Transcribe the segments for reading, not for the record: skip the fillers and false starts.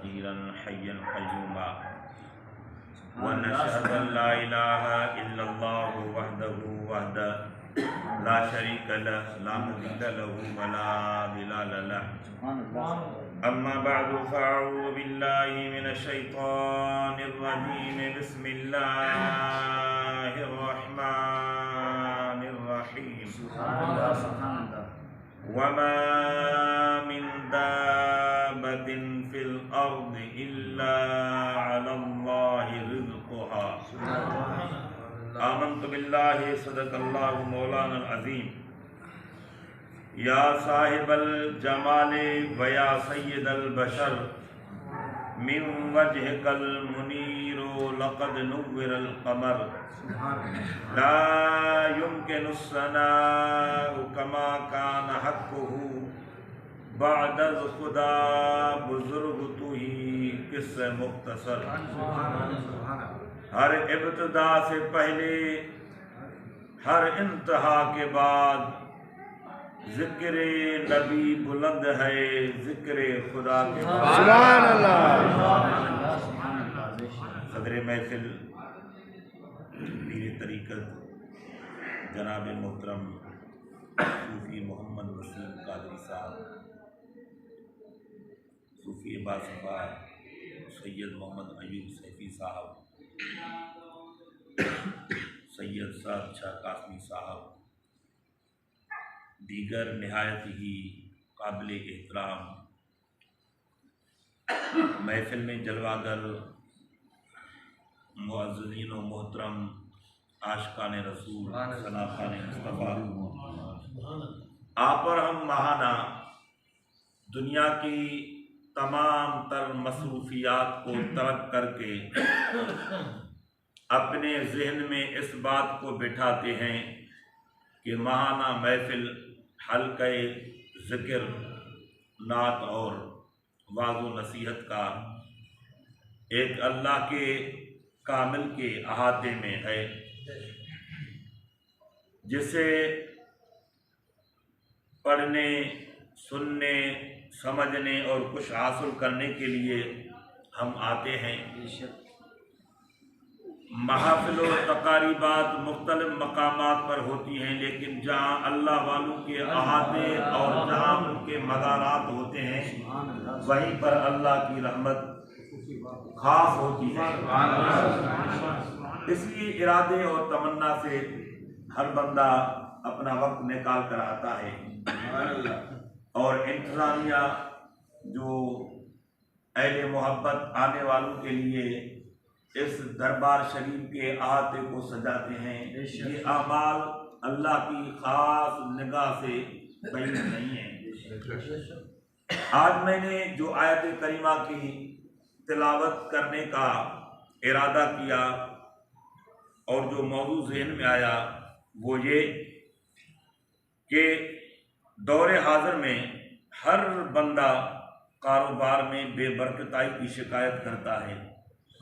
قديرا حيا قيوما ونشهد أن لا إله إلا الله وحده لا شريك له لا مثيل له ولا ضلال له أما بعد فأعوذ بالله من الشيطان الرجيم بسم الله الرحمن الرحيم وما من دابة في الأرض إلا على الله رزقها آمنت بالله صدق الله مولانا العظيم یا صاحب الجمال ویا سید البشر من وجهك المنیر لقد نور القمر لا يمكن الثناء كما كان حقه بعد خدا بزرگ تو ہی قصہ مختصر ہر ابتدا سے پہلے ہر انتہا کے بعد ذکر نبی بلند ہے ذکر خدا کے بعد سبحان اللہ صدر محفل پیر طریقت جناب محترم صوفی محمد وسیم قادری صاحب، صوفی باصفا سید محمد ایوب سیفی صاحب، سید صاحب شاہ قاسمی صاحب، دیگر نہایت ہی قابل احترام محفل میں جلوہ گر معززین و محترم عاشقان رسول صنافان مصطفیٰ، آپ اور ہم ماہانہ دنیا کی تمام تر مصروفیات کو ترک کر کے اپنے ذہن میں اس بات کو بٹھاتے ہیں کہ ماہانہ محفل حلقہ ذکر نعت اور واعظ و نصیحت کا ایک اللہ کے کامل کے احاطے میں ہے، جسے پڑھنے سننے سمجھنے اور کچھ حاصل کرنے کے لیے ہم آتے ہیں۔ محافل و تقاریبات مختلف مقامات پر ہوتی ہیں، لیکن جہاں اللہ والوں کے احاطے اور جہاں ان کے مزارات ہوتے ہیں وہیں پر اللہ کی رحمت خاص ہوتی ہے۔ اس لیے ارادے اور تمنا سے ہر بندہ اپنا وقت نکال کر آتا ہے، اور انتظامیہ جو اہل محبت آنے والوں کے لیے اس دربار شریف کے احاطے کو سجاتے ہیں، یہ اعمال اللہ کی خاص نگاہ سے بعید نہیں ہیں۔ آج میں نے جو آیت کریمہ کی تلاوت کرنے کا ارادہ کیا اور جو موضوع ذہن میں آیا وہ یہ کہ دور حاضر میں ہر بندہ کاروبار میں بے برکتائی کی شکایت کرتا ہے،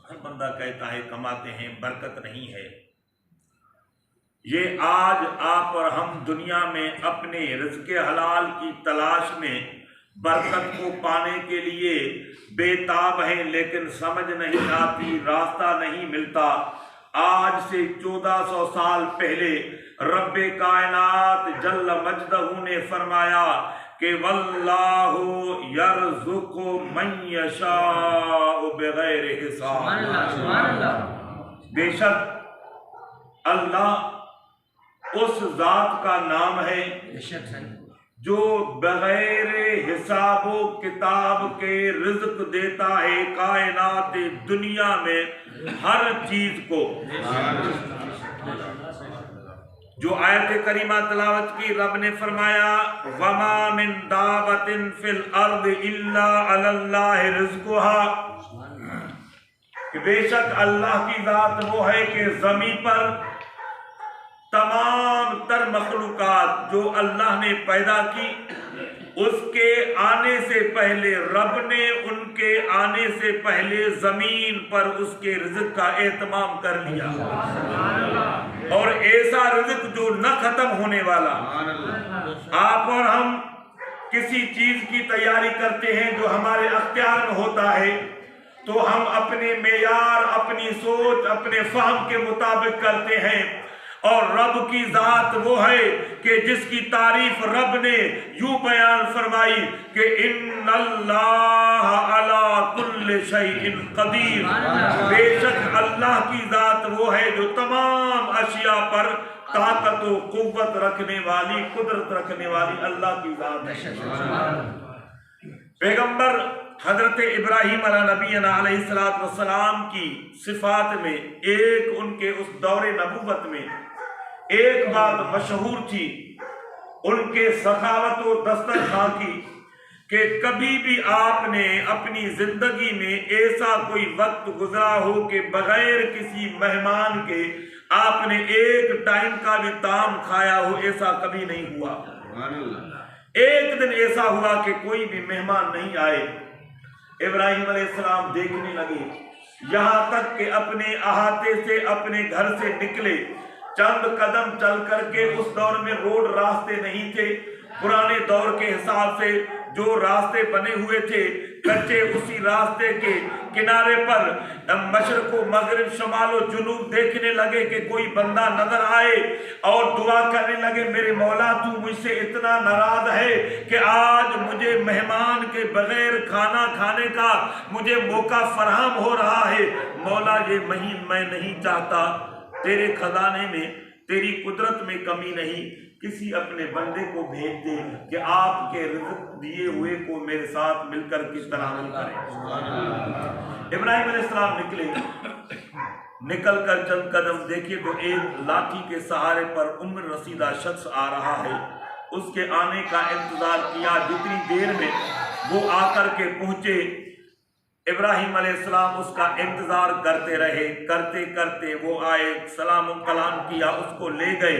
ہر بندہ کہتا ہے کماتے ہیں برکت نہیں ہے۔ یہ آج آپ اور ہم دنیا میں اپنے رزق حلال کی تلاش میں برکت کو پانے کے لیے بے تاب ہیں، لیکن سمجھ نہیں آتی، راستہ نہیں ملتا۔ آج سے 1400 سال پہلے رب کائنات جل مجدہ نے فرمایا کہ واللہ یرزق من یشاء بغیر حساب، بے شک اللہ اس ذات کا نام ہے جو بغیر حساب و کتاب کے رزق دیتا ہے کائنات دنیا میں ہر چیز کو۔ جو آیت کریمہ تلاوت کی رب نے فرمایا وَمَا مِن دَابَةٍ فِي الْأَرْضِ إِلَّا عَلَى اللَّهِ رِزْقُهَا، کہ بے شک اللہ کی ذات وہ ہے کہ زمین پر تمام تر مخلوقات جو اللہ نے پیدا کی اس کے آنے سے پہلے رب نے ان کے آنے سے پہلے زمین پر اس کے رزق کا اہتمام کر لیا، اور ایسا رزق جو نہ ختم ہونے والا۔ آپ اور ہم کسی چیز کی تیاری کرتے ہیں جو ہمارے اختیار میں ہوتا ہے تو ہم اپنے معیار، اپنی سوچ، اپنے فہم کے مطابق کرتے ہیں، اور رب کی ذات وہ ہے کہ جس کی تعریف رب نے یوں بیان فرمائی کہ ان اللہ علی کل شیء قدیر، بے شک اللہ کی ذات وہ ہے جو تمام اشیاء پر طاقت و قوت رکھنے والی، قدرت رکھنے والی اللہ کی ذات ہے۔ پیغمبر حضرت ابراہیم علیہ نبینا علیہ السلام کی صفات میں ایک ان کے اس دور نبوت میں ایک بات مشہور تھی ان کے سخاوت و دسترخواں کی، کہ کبھی بھی آپ نے اپنی زندگی میں ایسا کوئی وقت گزرا ہو کہ بغیر کسی مہمان کے آپ نے ایک ٹائم کا بھی طعام کھایا ہو، ایسا کبھی نہیں ہوا۔ ایک دن ایسا ہوا کہ کوئی بھی مہمان نہیں آئے، ابراہیم علیہ السلام دیکھنے لگے، یہاں تک کہ اپنے احاطے سے، اپنے گھر سے نکلے، چند قدم چل کر کے، اس دور میں روڈ راستے نہیں تھے، پرانے دور کے حساب سے جو راستے بنے ہوئے تھے کچے، اسی راستے کے کنارے پر مشرق و مغرب، شمال و جنوب دیکھنے لگے کہ کوئی بندہ نظر آئے اور دعا کرنے لگے، میرے مولا تو مجھ سے اتنا ناراض ہے کہ آج مجھے مہمان کے بغیر کھانا کھانے کا مجھے موقع فراہم ہو رہا ہے، مولا یہ مہین میں نہیں چاہتا، تیرے خزانے میں، تیری قدرت میں کمی نہیں، کسی اپنے بندے کو بھیج دے کہ آپ کے رزق دیے ہوئے کو میرے ساتھ مل کر کس طرح عمل کرے۔ ابراہیم علیہ السلام نکلے، نکل کر چند قدم دیکھے تو ایک لاٹھی کے سہارے پر عمر رسیدہ شخص آ رہا ہے، اس کے آنے کا انتظار کیا، جتنی دیر میں وہ آ کر کے پہنچے، ابراہیم علیہ السلام اس کا انتظار کرتے رہے، کرتے کرتے وہ آئے، سلام و کلام کیا، اس کو لے گئے،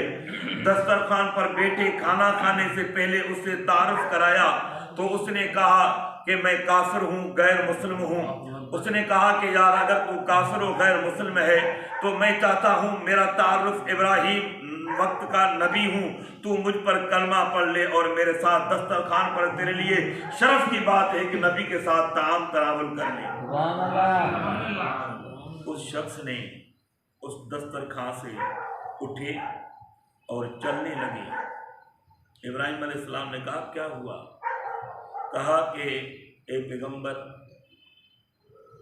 دسترخوان پر بیٹھے، کھانا کھانے سے پہلے اسے تعارف کرایا تو اس نے کہا کہ میں کافر ہوں، غیر مسلم ہوں۔ اس نے کہا کہ یار اگر تو کافر و غیر مسلم ہے تو میں چاہتا ہوں میرا تعارف ابراہیم وقت کا نبی ہوں، تو مجھ پر کلمہ پڑھ لے اور میرے ساتھ دسترخوان پر، تیرے لیے شرف کی بات ہے کہ نبی کے ساتھ طعام تناول کر لے۔ اس شخص نے اس دسترخوان سے اٹھے اور چلنے لگے۔ ابراہیم علیہ السلام نے کہا کیا ہوا؟ کہا کہ اے پیغمبر،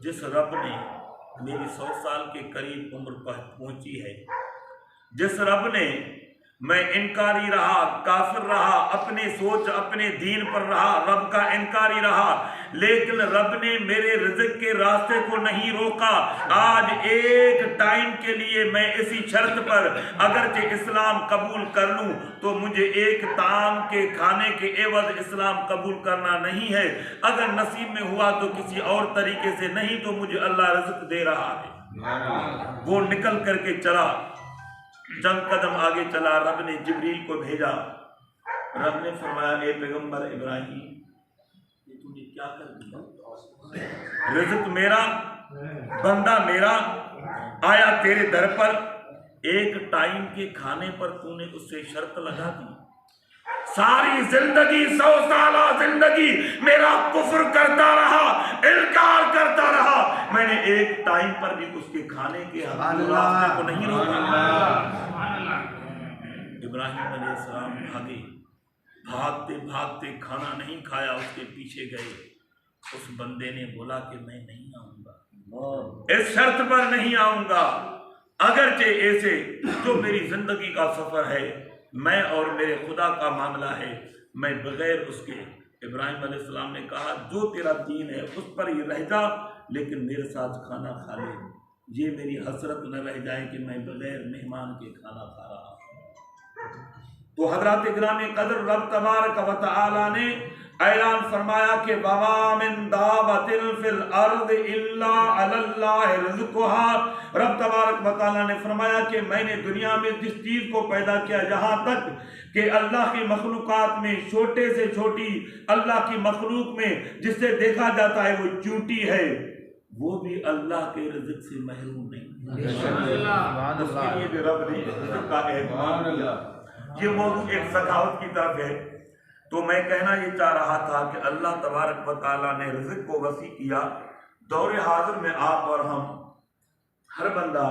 جس رب نے میری 100 سال کے قریب عمر پہنچی ہے، جس رب نے میں انکاری رہا، کافر رہا، اپنے سوچ اپنے دین پر رہا، رب کا انکاری رہا، لیکن رب نے میرے رزق کے راستے کو نہیں روکا، آج ایک ٹائم کے لیے میں اسی شرط پر اگرچہ اسلام قبول کر لوں تو مجھے ایک طعام کے کھانے کے عوض اسلام قبول کرنا نہیں ہے، اگر نصیب میں ہوا تو کسی اور طریقے سے، نہیں تو مجھے اللہ رزق دے رہا ہے۔ وہ نکل کر کے چلا، چند قدم آگے چلا، رب نے جبریل کو بھیجا، رب نے فرمایا اے پیغمبر ابراہیم، یہ تو نے کیا کر دیا؟ رزق میرا، بندہ میرا آیا تیرے در پر، ایک ٹائم کے کھانے پر تو نے اس سے شرط لگا دی، ساری زندگی 100 سالہ زندگی میرا کفر کرتا رہا، انکار کرتا رہا، میں نے ایک ٹائم پر بھی اس کے کھانے کے راستے کو نہیں روکا۔ ابراہیم علیہ السلام بھاگے، بھاگتے بھاگتے کھانا نہیں کھایا، اس کے پیچھے گئے، اس بندے نے بولا کہ میں نہیں آؤں گا، اس شرط پر نہیں آؤں گا، اگرچہ ایسے جو میری زندگی کا سفر ہے، میں اور میرے خدا کا معاملہ ہے، میں بغیر اس کے۔ ابراہیم علیہ السلام نے کہا جو تیرا دین ہے اس پر ہی رہ جا، لیکن میرے ساتھ کھانا کھا لے، یہ میری حسرت نہ رہ جائے کہ میں بغیر مہمان کے کھانا کھا رہا ہوں۔ تو حضرات گرامی قدر، رب تبارک و تعالی نے اعلان فرمایا کہ وَمَا مِن دَابَّةٍ فِي الْأَرْضِ إِلَّا عَلَى اللَّهِ رِزْقُهَا۔ رب تبارک و تعالی نے فرمایا کہ میں نے دنیا میں جس چیز کو پیدا کیا، یہاں تک کہ اللہ کی مخلوقات میں چھوٹے سے چھوٹی اللہ کی مخلوق میں جس سے دیکھا جاتا ہے وہ چونٹی ہے، وہ بھی اللہ کے رزق سے محروم نہیں، اس کے لیے بھی رب نے رزق کا اہتمام کیا۔ یہ موضوع ایک سخاوت کی طرف ہے، تو میں کہنا یہ چاہ رہا تھا کہ اللہ تبارک و تعالیٰ نے رزق کو وسیع کیا. دور حاضر میں آپ اور ہم ہر بندہ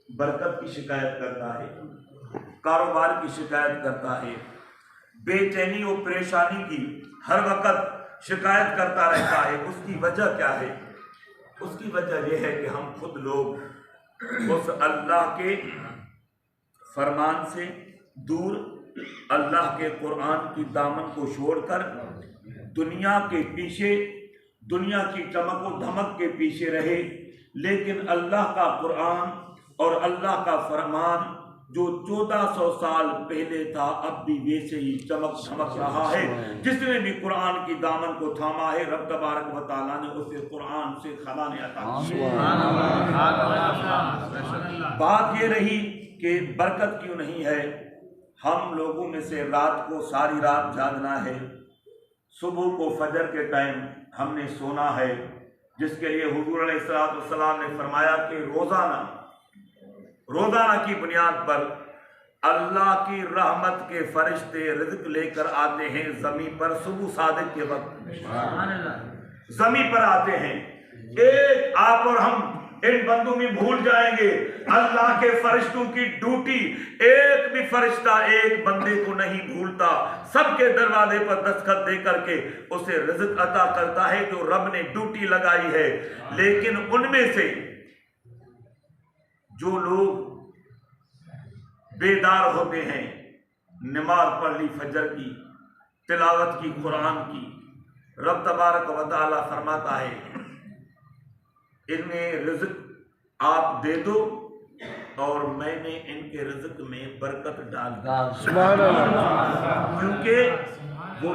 برکت کی شکایت کرتا ہے، کاروبار کی شکایت کرتا ہے، بے چینی و پریشانی کی ہر وقت شکایت کرتا رہتا ہے. اس کی وجہ کیا ہے؟ اس کی وجہ یہ ہے کہ ہم خود لوگ اس اللہ کے فرمان سے دور، اللہ کے قرآن کی دامن کو چھوڑ کر دنیا کے پیچھے، دنیا کی چمک و دھمک کے پیچھے رہے. لیکن اللہ کا قرآن اور اللہ کا فرمان جو 1400 سال پہلے تھا اب بھی ویسے ہی چمک چمک رہا ہے. جس نے بھی قرآن کی دامن کو تھاما ہے رب تبارک و تعالیٰ نے اسے قرآن سے خزانے عطا کیے. بات یہ رہی کہ برکت کیوں نہیں ہے. ہم لوگوں میں سے رات کو ساری رات جاگنا ہے، صبح کو فجر کے ٹائم ہم نے سونا ہے، جس کے لیے حضور علیہ السلام نے فرمایا کہ روزانہ کی بنیاد پر اللہ کی رحمت کے فرشتے رزق لے کر آتے ہیں زمین پر. صبح صادق کے وقت زمین پر آتے ہیں. ایک آپ اور ہم ان بندوں میں بھول جائیں گے اللہ کے فرشتوں کی ڈیوٹی. ایک بھی فرشتہ ایک بندے کو نہیں بھولتا، سب کے دروازے پر دستخط دے کر کے اسے رزق عطا کرتا ہے جو رب نے ڈیوٹی لگائی ہے. لیکن ان میں سے جو لوگ بیدار ہوتے ہیں، نماز پڑھ لی فجر کی، تلاوت کی قرآن کی، رب تبارک و تعالی فرماتا ہے انہیں رزق آپ دے دو اور میں نے ان کے رزق میں برکت ڈال دی. کیونکہ وہ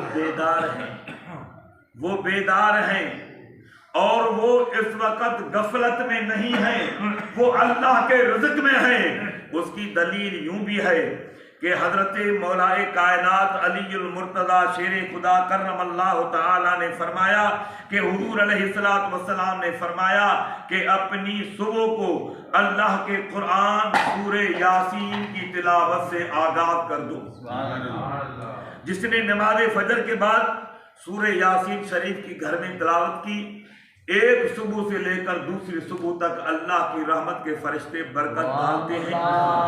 بیدار ہیں اور وہ اس وقت غفلت میں نہیں ہیں، وہ اللہ کے رزق میں ہیں. اس کی دلیل یوں بھی ہے کہ حضرت مولائے کائنات علی المرتضی شیر خدا کرم اللہ تعالی نے فرمایا کہ حضور علیہ السلام نے فرمایا کہ اپنی صبح کو اللہ کے قرآن سورہ یاسین کی تلاوت سے آغاز کر دو. جس نے نماز فجر کے بعد سورہ یاسین شریف کی گھر میں تلاوت کی، ایک صبح سے لے کر دوسری صبح تک اللہ کی رحمت کے فرشتے برکت ڈالتے ہیں.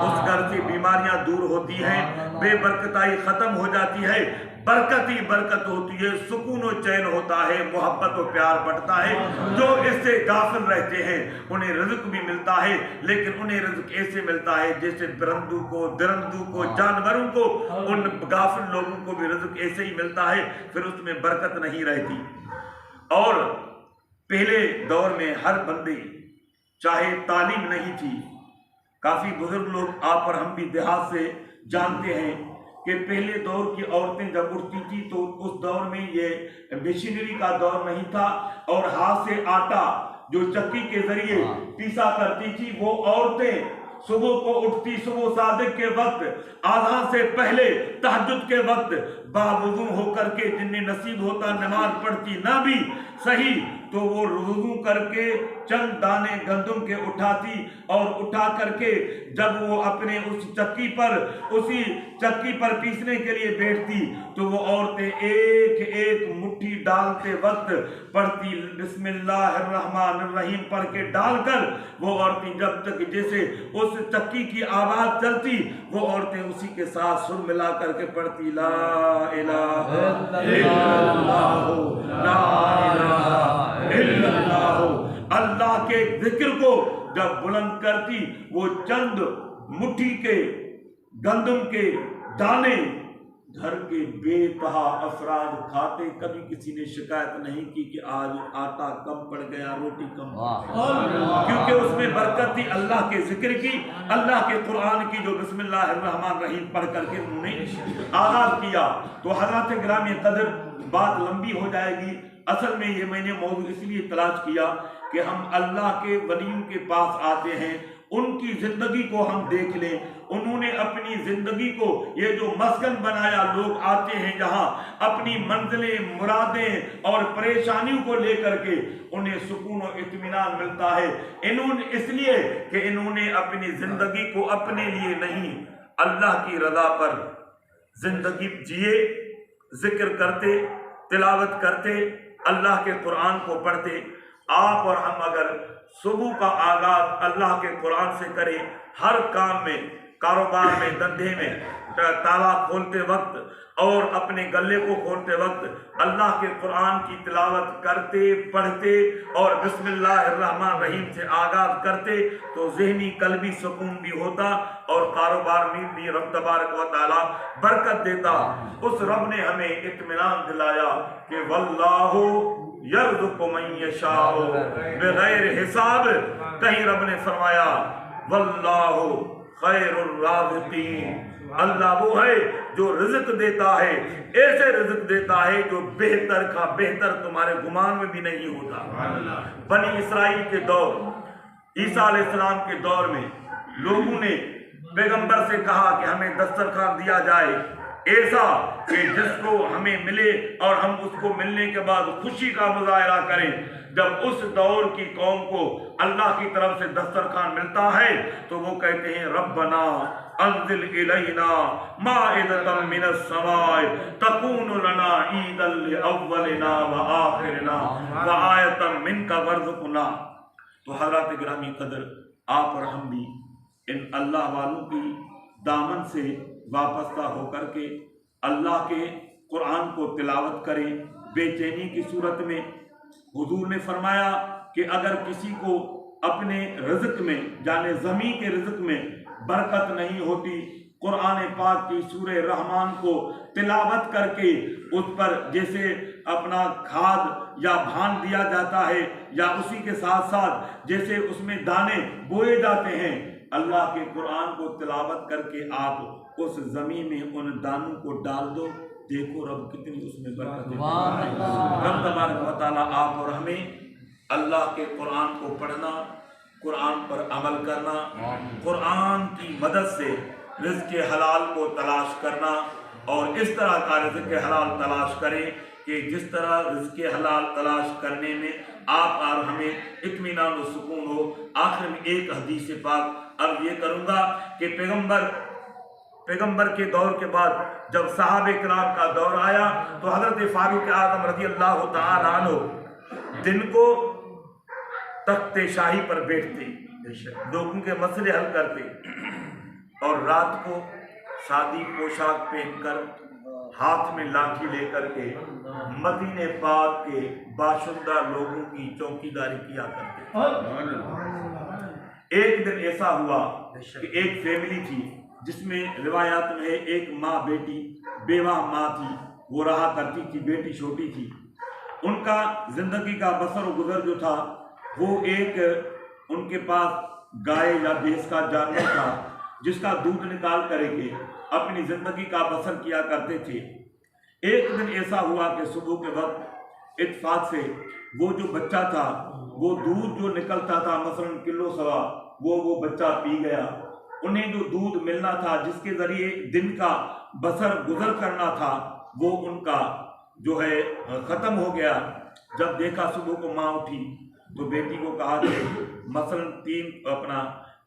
اس گھر سے بیماریاں دور ہوتی ہیں، بے برکتائی ختم ہو جاتی ہے، برکت ہی برکت ہوتی ہے، سکون و چین ہوتا ہے، محبت و پیار بڑھتا ہے. جو اس سے غافل رہتے ہیں انہیں رزق بھی ملتا ہے، لیکن انہیں رزق ایسے ملتا ہے جیسے پرندوں کو، درندوں کو، جانوروں کو، ان غافل لوگوں کو بھی رزق ایسے ہی ملتا ہے، پھر اس میں برکت نہیں رہتی. اور پہلے دور میں ہر بندے، چاہے تعلیم نہیں تھی، کافی بزرگ لوگ آپ اور ہم بھی دیہات سے جانتے ہیں کہ پہلے دور کی عورتیں جب اٹھتی تھی تو اس دور میں یہ مشینری کا دور نہیں تھا، اور ہاتھ سے آٹا جو چکی کے ذریعے پیسا کرتی تھی وہ عورتیں صبح کو اٹھتی، صبح صادق کے وقت، آذان سے پہلے، تہجد کے وقت باوضو ہو کر کے، جن میں نصیب ہوتا نماز پڑھتی نہ بھی صحیح تو وہ وضو کر کے چند دانے گندم کے اٹھاتی اور اٹھا کر کے جب وہ اپنے اسی چکی پر پیسنے کے لیے بیٹھتی تو وہ عورتیں ایک ایک مٹھی ڈالتے وقت پڑھتی بسم اللہ الرحمن الرحیم پڑھ کے ڈال کر وہ عورتیں جب تک جیسے اس چکی کی آواز چلتی وہ عورتیں اسی کے ساتھ سر ملا کر کے پڑھتی لا الہ الا اللہ لا الہ الا اللہ. اللہ کے ذکر کو جب بلند کرتی وہ چند مٹھی کے گندم کے دانے گھر کے بے تہا افراد کھاتے. کبھی کسی نے شکایت نہیں کی کہ آج آٹا کم پڑ گیا، روٹی کم پڑ گئی، کیونکہ اس میں برکت تھی اللہ کے ذکر کی، اللہ کے قرآن کی جو بسم اللہ الرحمن الرحیم پڑھ کر کے انہوں نے آغاز کیا. تو حضرات گرامی قدر بات لمبی ہو جائے گی. اصل میں یہ میں نے موضوع اس لیے تلاش کیا کہ ہم اللہ کے ولیوں کے پاس آتے ہیں، ان کی زندگی کو ہم دیکھ لیں. انہوں نے اپنی زندگی کو یہ جو مسکن بنایا، لوگ آتے ہیں یہاں اپنی منزلیں، مرادیں اور پریشانیوں کو لے کر کے انہیں سکون و اطمینان ملتا ہے. انہوں نے اس لیے کہ انہوں نے اپنی زندگی کو اپنے لیے نہیں، اللہ کی رضا پر زندگی جیے ذکر کرتے، تلاوت کرتے، اللہ کے قرآن کو پڑھتے۔ آپ اور ہم اگر صبح کا آغاز اللہ کے قرآن سے کریں، ہر کام میں، کاروبار میں، دھندے میں، تالا کھولتے وقت اور اپنے گلے کو کھولتے وقت اللہ کے قرآن کی تلاوت کرتے، پڑھتے اور بسم اللہ الرحمن الرحیم سے آغاز کرتے تو ذہنی قلبی سکون بھی ہوتا اور کاروبار میں بھی رب تبارک و تعالی برکت دیتا۔ اس رب نے ہمیں اطمینان دلایا کہ واللہ یرزق من یشاء بغیر حساب۔ کہیں رب نے فرمایا واللہ خیر الرازقین، اللہ وہ ہے جو رزق دیتا ہے، ایسے رزق دیتا ہے جو بہتر کا بہتر تمہارے گمان میں بھی نہیں ہوتا۔ بنی اسرائیل کے دور، عیسیٰ علیہ السلام کے دور میں لوگوں نے پیغمبر سے کہا کہ ہمیں دسترخوان دیا جائے ایسا کہ جس کو ہمیں ملے اور ہم اس کو ملنے کے بعد خوشی کا مظاہرہ کریں۔ جب اس دور کی قوم کو اللہ کی طرف سے دسترخوان ملتا ہے تو وہ کہتے ہیں ربنا انزل الینا مائدۃ من السماء تکون لنا عیدا لاولنا وآخرنا وآیۃ منک وارزقنا۔ تو حضرات گرامی قدر، آپ اور ہم بھی ان اللہ والوں کی دامن سے وابستہ ہو کر کے اللہ کے قرآن کو تلاوت کریں بے چینی کی صورت میں۔ حضور نے فرمایا کہ اگر کسی کو اپنے رزق میں یعنی زمین کے رزق میں برکت نہیں ہوتی، قرآن پاک کی سورہ رحمان کو تلاوت کر کے اس پر جیسے اپنا کھاد یا بھان دیا جاتا ہے یا اسی کے ساتھ ساتھ جیسے اس میں دانے بوئے جاتے ہیں، اللہ کے قرآن کو تلاوت کر کے آپ اس زمین میں ان دانوں کو ڈال دو، دیکھو رب کتنی اس میں برکت دیتا ہے۔ رب تبارک و تعالیٰ آپ اور ہمیں اللہ کے قرآن کو پڑھنا، قرآن پر عمل کرنا، قرآن کی مدد سے رزق حلال کو تلاش کرنا اور اس طرح کا رزق حلال تلاش کریں کہ جس طرح رزق حلال تلاش کرنے میں آپ اور ہمیں اطمینان و سکون ہو۔ آخر میں ایک حدیث پاک اب یہ کروں گا کہ پیغمبر کے دور کے بعد جب صحابہ کرام کا دور آیا تو حضرت فاروق اعظم رضی اللہ تعالی عنہ دن کو تخت شاہی پر بیٹھتے، لوگوں کے مسئلے حل کرتے اور رات کو شادی پوشاک پہن کر ہاتھ میں لاٹھی لے کر کے مدینے پاک کے باشندہ لوگوں کی چوکیداری کیا کرتے۔ ایک دن ایسا ہوا کہ ایک فیملی تھی جس میں روایات میں ایک ماں بیٹی بیوہ ماں تھی، وہ رہا کرتی تھی، بیٹی چھوٹی تھی۔ ان کا زندگی کا بسر و گزر جو تھا وہ ایک ان کے پاس گائے یا بھینس کا جانور تھا جس کا دودھ نکال کر کے اپنی زندگی کا بسر کیا کرتے تھے۔ ایک دن ایسا ہوا کہ صبح کے وقت اتفاق سے وہ جو بچہ تھا وہ دودھ جو نکلتا تھا مثلاً کلو سوا وہ بچہ پی گیا۔ انہیں جو دودھ ملنا تھا جس کے ذریعے دن کا بسر گزر کرنا تھا وہ ان کا جو ہے ختم ہو گیا۔ جب دیکھا صبح کو ماں اٹھی تو بیٹی کو کہا کہ مثلاً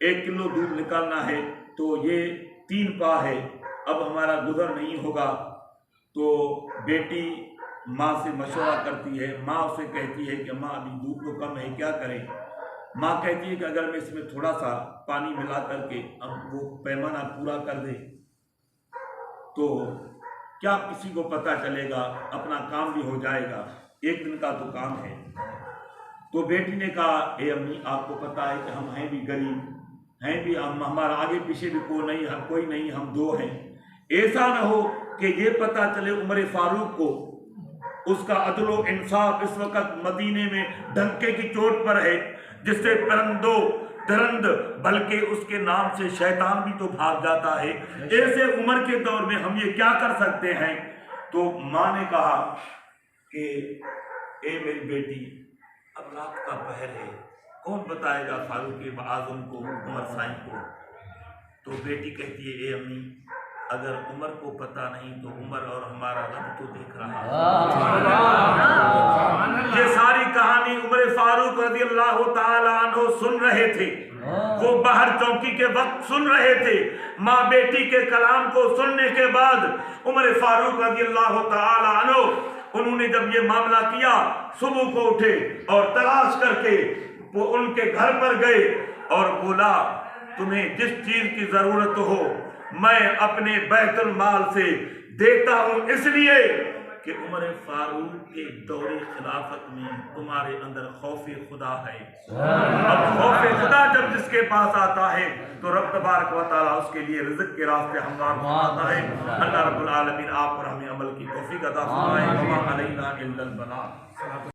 1 کلو دودھ نکالنا ہے تو یہ 3 پا ہے، اب ہمارا گزر نہیں ہوگا۔ تو بیٹی ماں سے مشورہ کرتی ہے، ماں اسے کہتی ہے کہ ماں ابھی دودھ تو کم ہے، کیا کریں؟ ماں کہتی ہے کہ اگر میں اس میں تھوڑا سا پانی ملا کر کے اب وہ پیمانہ پورا کر دے تو کیا کسی کو پتہ چلے گا، اپنا کام بھی ہو جائے گا، ایک دن کا تو کام ہے۔ تو بیٹی نے کہا اے امی آپ کو پتہ ہے کہ ہم ہیں بھی غریب ہیں بھی، ہمارا آگے پیچھے بھی کوئی نہیں، ہم 2 ہیں، ایسا نہ ہو کہ یہ پتہ چلے عمر فاروق کو اس کا عدل و انصاف اس وقت مدینے میں ڈنکے کی چوٹ پر ہے جس سے درند بلکہ اس کے نام سے شیطان بھی تو بھاگ جاتا ہے، ایسے عمر کے دور میں ہم یہ کیا کر سکتے ہیں؟ تو ماں نے کہا کہ اے میری بیٹی اب رات کا پہر ہے، کون بتائے گا فاروق اعظم کو، عمر سائیں کو؟ تو بیٹی کہتی ہے اے امی اگر عمر کو پتہ نہیں تو عمر اور ہمارا رب تو دیکھ رہا ہے۔ یہ ساری کہانی عمر فاروق رضی اللہ تعالی عنہ سن رہے تھے وہ باہر چوکی کے وقت سن رہے تھے، ماں بیٹی کے کلام کو سننے کے بعد عمر فاروق رضی اللہ تعالی عنہ انہوں نے جب یہ معاملہ کیا، صبح کو اٹھے اور تلاش کر کے وہ ان کے گھر پر گئے اور بولا تمہیں جس چیز کی ضرورت ہو میں اپنے بیت المال سے دیتا ہوں، اس لیے کہ عمر فاروق کے دور خلافت میں تمہارے اندر خوف خدا ہے۔ اب خوف خدا جب جس کے پاس آتا ہے تو رب تبارک و تعالیٰ اس کے لیے رزق کے راستے ہموار بناتا ہے۔ اللہ رب العالمین آپ پر ہمیں عمل کی توفیق عطا فرمائے۔ وما علینا الا البلاغ۔